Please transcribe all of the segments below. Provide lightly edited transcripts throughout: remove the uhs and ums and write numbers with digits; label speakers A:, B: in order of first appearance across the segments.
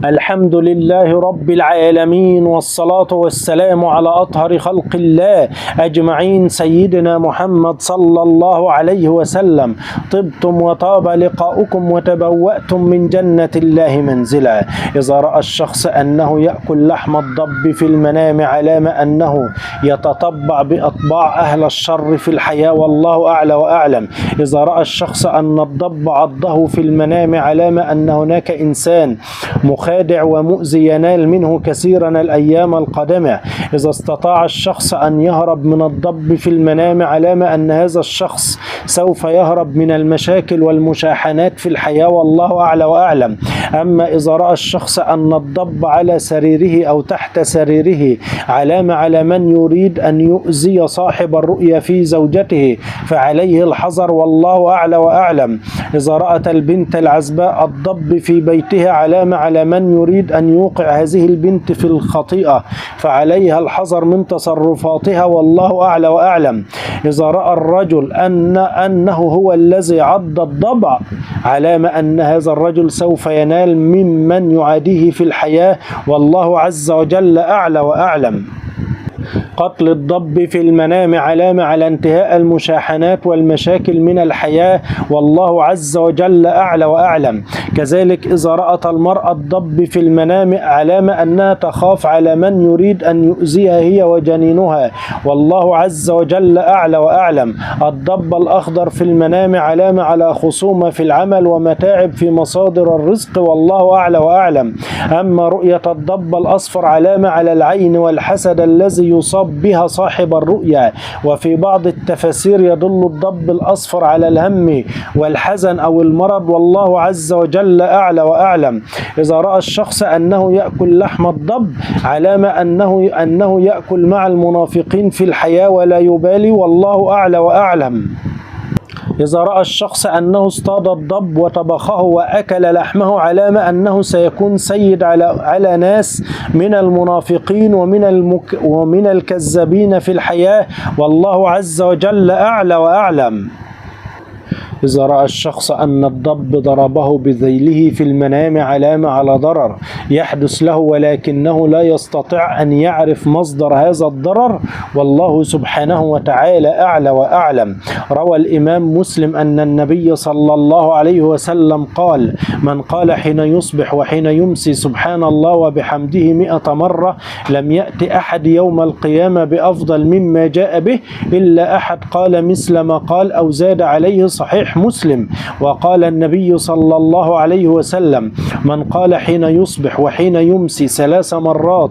A: الحمد لله رب العالمين، والصلاة والسلام على أطهر خلق الله أجمعين سيدنا محمد صلى الله عليه وسلم. طبتم وطاب لقاؤكم وتبوأتم من جنة الله منزلا. إذا رأى الشخص أنه يأكل لحم الضب في المنام علام أنه يتطبع بأطباع أهل الشر في الحياة، والله أعلى وأعلم. إذا رأى الشخص أن الضب عضه في المنام علام أن هناك إنسان مخادع ومؤذي ينال منه كثيرا الأيام القادمة. إذا استطاع الشخص أن يهرب من الضب في المنام علامة أن هذا الشخص سوف يهرب من المشاكل والمشاحنات في الحياة، والله أعلى وأعلم. أما إذا رأى الشخص أن الضب على سريره أو تحت سريره علامة على من يريد أن يؤذي صاحب الرؤيا في زوجته، فعليه الحذر، والله أعلى وأعلم. إذا رأت البنت العزباء الضب في بيتها علامة على من يريد أن يوقع هذه البنت في الخطيئة، فعليها الحذر من تصرفاتها، والله أعلى وأعلم. إذا رأى الرجل أنه هو الذي عض الضبع علامة أن هذا الرجل سوف ينال ممن يعاديه في الحياة، والله عز وجل أعلى وأعلم. قتل الضب في المنام علامة على انتهاء المشاحنات والمشاكل من الحياة، والله عز وجل أعلى وأعلم. كذلك إذا رأت المرأة الضب في المنام علامة أنها تخاف على من يريد أن يؤذيها هي وجنينها، والله عز وجل أعلى وأعلم. الضب الأخضر في المنام علامة على خصومة في العمل ومتاعب في مصادر الرزق، والله أعلى وأعلم. أما رؤية الضب الأصفر علامة على العين والحسد الذي يصاب بها صاحب الرؤيا، وفي بعض التفاسير يدل الضب الأصفر على الهم والحزن أو المرض، والله عز وجل أعلى وأعلم. إذا رأى الشخص أنه يأكل لحم الضب علامة أنه يأكل مع المنافقين في الحياة ولا يبالي، والله أعلى وأعلم. إذا رأى الشخص أنه اصطاد الضب وطبخه وأكل لحمه علامة أنه سيكون سيد على ناس من المنافقين ومن الكذابين في الحياة، والله عز وجل أعلى وأعلم. إذا رأى الشخص أن الضب ضربه بذيله في المنام علامة على ضرر يحدث له، ولكنه لا يستطيع أن يعرف مصدر هذا الضرر، والله سبحانه وتعالى أعلى وأعلم. روى الإمام مسلم أن النبي صلى الله عليه وسلم قال: من قال حين يصبح وحين يمسي سبحان الله وبحمده 100 مرة لم يأتي أحد يوم القيامة بأفضل مما جاء به إلا أحد قال مثل ما قال أو زاد عليه. صحيح مسلم. وقال النبي صلى الله عليه وسلم: من قال حين يصبح وحين يمسي 3 مرات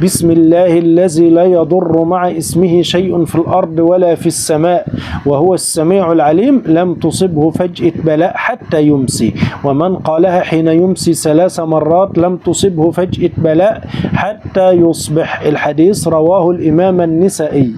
A: بسم الله الذي لا يضر مع اسمه شيء في الأرض ولا في السماء وهو السميع العليم لم تصبه فجأة بلاء حتى يمسي، ومن قالها حين يمسي 3 مرات لم تصبه فجأة بلاء حتى يصبح. الحديث رواه الإمام النسائي.